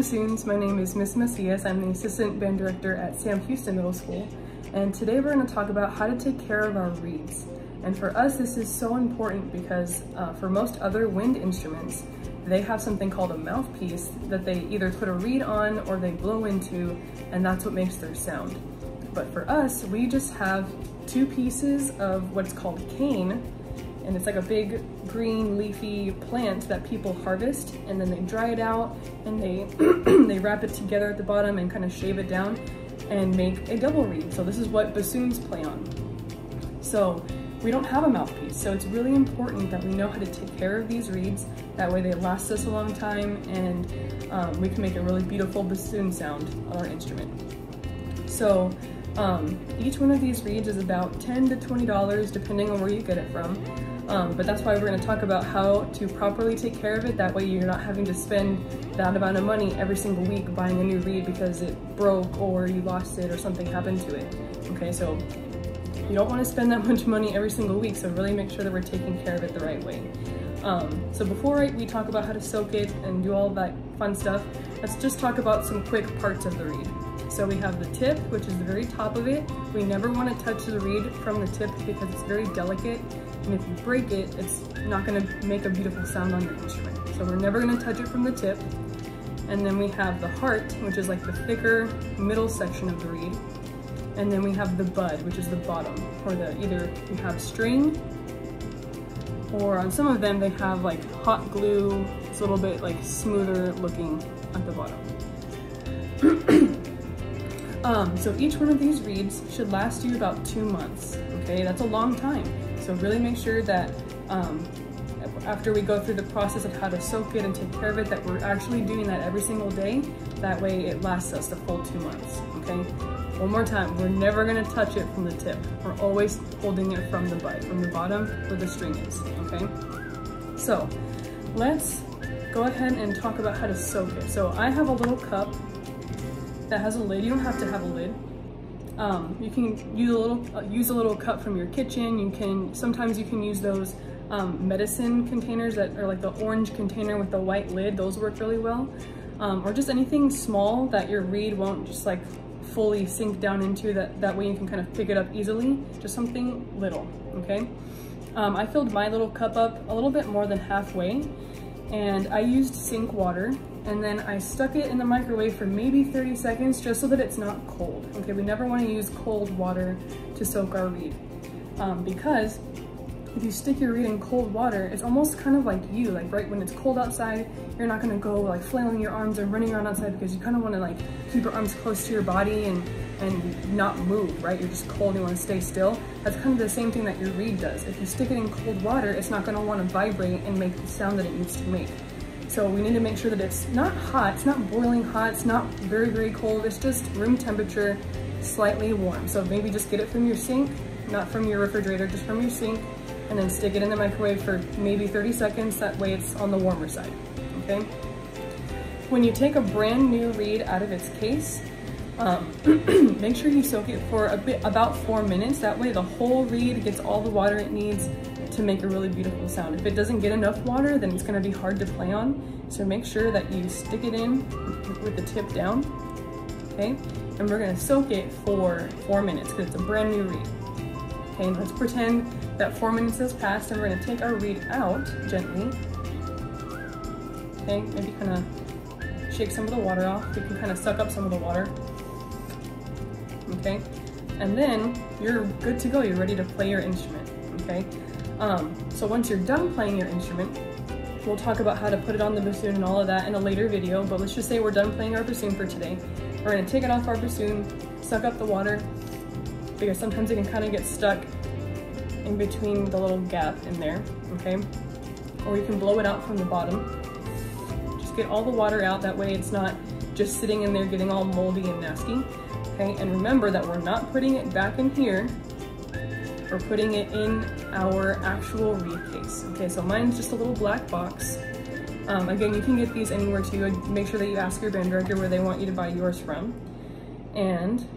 Bassoons. My name is Miss Macias. I'm the Assistant Band Director at Sam Houston Middle School. And today we're going to talk about how to take care of our reeds. And for us, this is so important because for most other wind instruments, they have something called a mouthpiece that they either put a reed on or they blow into, and that's what makes their sound. But for us, we just have two pieces of what's called cane, and it's like a big green leafy plant that people harvest, and then they dry it out and they they wrap it together at the bottom and kind of shave it down and make a double reed. So this is what bassoons play on. So we don't have a mouthpiece, so it's really important that we know how to take care of these reeds. That way they last us a long time, and we can make a really beautiful bassoon sound on our instrument. So each one of these reeds is about $10 to $20 depending on where you get it from. But that's why we're going to talk about how to properly take care of it. That way you're not having to spend that amount of money every single week buying a new reed because it broke or you lost it or something happened to it. Okay, so you don't want to spend that much money every single week, so really make sure that we're taking care of it the right way. So before we talk about how to soak it and do all that fun stuff, let's just talk about some quick parts of the reed. So we have the tip, which is the very top of it. We never want to touch the reed from the tip because it's very delicate, and if you break it, it's not going to make a beautiful sound on your instrument. So we're never going to touch it from the tip. And then we have the heart, which is like the thicker middle section of the reed. And then we have the bud, which is the bottom, or either you have string, or on some of them they have like hot glue. It's a little bit like smoother looking at the bottom. So each one of these reeds should last you about 2 months, okay? That's a long time. So really make sure that after we go through the process of how to soak it and take care of it, that we're actually doing that every single day. That way it lasts us the full 2 months, okay? One more time, we're never gonna touch it from the tip. We're always holding it from the bud, from the bottom where the string is, okay? So let's go ahead and talk about how to soak it. So I have a little cup that has a lid. You don't have to have a lid. You can use a little cup from your kitchen. Sometimes you can use those medicine containers that are like the orange container with the white lid. Those work really well. Or just anything small that your reed won't just like fully sink down into, that way you can kind of pick it up easily. Just something little, okay? I filled my little cup up a little bit more than halfway, and I used sink water, and then I stuck it in the microwave for maybe 30 seconds just so that it's not cold. Okay, we never want to use cold water to soak our reed, because if you stick your reed in cold water, it's almost kind of like right when it's cold outside, you're not going to go like flailing your arms and running around outside because you kind of want to like keep your arms close to your body and not move, right? You're just cold, you want to stay still. That's kind of the same thing that your reed does. If you stick it in cold water, it's not going to want to vibrate and make the sound that it needs to make. So we need to make sure that it's not hot, it's not boiling hot, it's not very, very cold, it's just room temperature, slightly warm. So maybe just get it from your sink, not from your refrigerator, just from your sink, and then stick it in the microwave for maybe 30 seconds, that way it's on the warmer side, okay? When you take a brand new reed out of its case, make sure you soak it for about 4 minutes. That way the whole reed gets all the water it needs to make a really beautiful sound. If it doesn't get enough water, then it's gonna be hard to play on. So make sure that you stick it in with the tip down, okay? And we're gonna soak it for 4 minutes because it's a brand new reed. Okay, and let's pretend that 4 minutes has passed, and we're gonna take our reed out gently. Okay, maybe kind of shake some of the water off. We can kind of suck up some of the water. Okay, and then you're good to go. You're ready to play your instrument, okay? So once you're done playing your instrument, we'll talk about how to put it on the bassoon and all of that in a later video, but let's just say we're done playing our bassoon for today. We're gonna take it off our bassoon, suck up the water, because sometimes it can kind of get stuck in between the little gap in there, okay? Or you can blow it out from the bottom. Just get all the water out, that way it's not just sitting in there getting all moldy and nasty, okay? And remember that we're not putting it back in here, we're putting it in our actual reed case. Okay, so mine's just a little black box. Again, you can get these anywhere too. Make sure that you ask your band director where they want you to buy yours from. And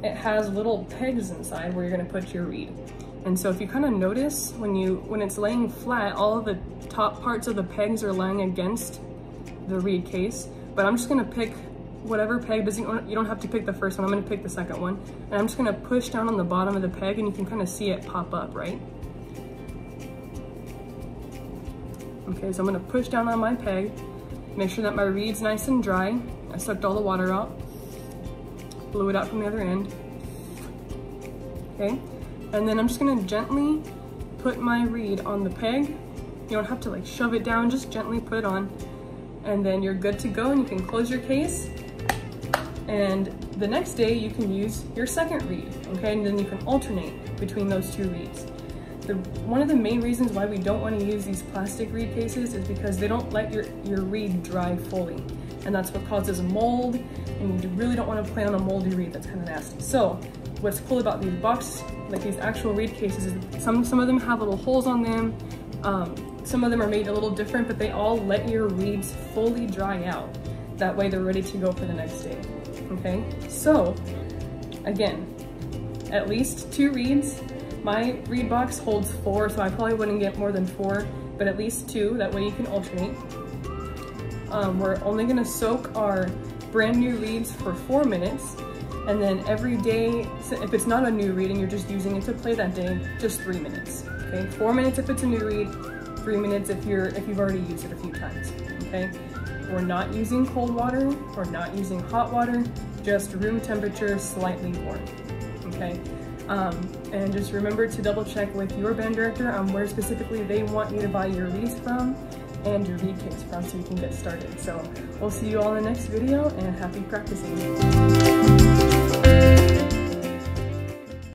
it has little pegs inside where you're gonna put your reed. And so if you kind of notice when it's laying flat, all of the top parts of the pegs are lying against the reed case, but I'm just gonna pick whatever peg, you don't have to pick the first one, I'm gonna pick the second one. And I'm just gonna push down on the bottom of the peg and you can kind of see it pop up, right? Okay, so I'm gonna push down on my peg, make sure that my reed's nice and dry. I sucked all the water out, blew it out from the other end. Okay, and then I'm just gonna gently put my reed on the peg. You don't have to like shove it down, just gently put it on. And then you're good to go and you can close your case. And the next day you can use your second reed, okay? And then you can alternate between those two reeds. One of the main reasons why we don't want to use these plastic reed cases is because they don't let your reed dry fully. And that's what causes mold, and you really don't want to play on a moldy reed. That's kind of nasty. So what's cool about these like these actual reed cases is some of them have little holes on them. Some of them are made a little different, but they all let your reeds fully dry out. That way they're ready to go for the next day, okay? So again, at least 2 reeds. My reed box holds 4, so I probably wouldn't get more than 4, but at least 2, that way you can alternate. We're only gonna soak our brand new reeds for 4 minutes, and then every day, if it's not a new reed and you're just using it to play that day, just 3 minutes, okay? 4 minutes if it's a new reed, 3 minutes if you've already used it a few times, okay? We're not using cold water, we're not using hot water, just room temperature, slightly warm, okay? And just remember to double check with your band director on where specifically they want you to buy your reeds from and your reed case from so you can get started. So we'll see you all in the next video, and happy practicing.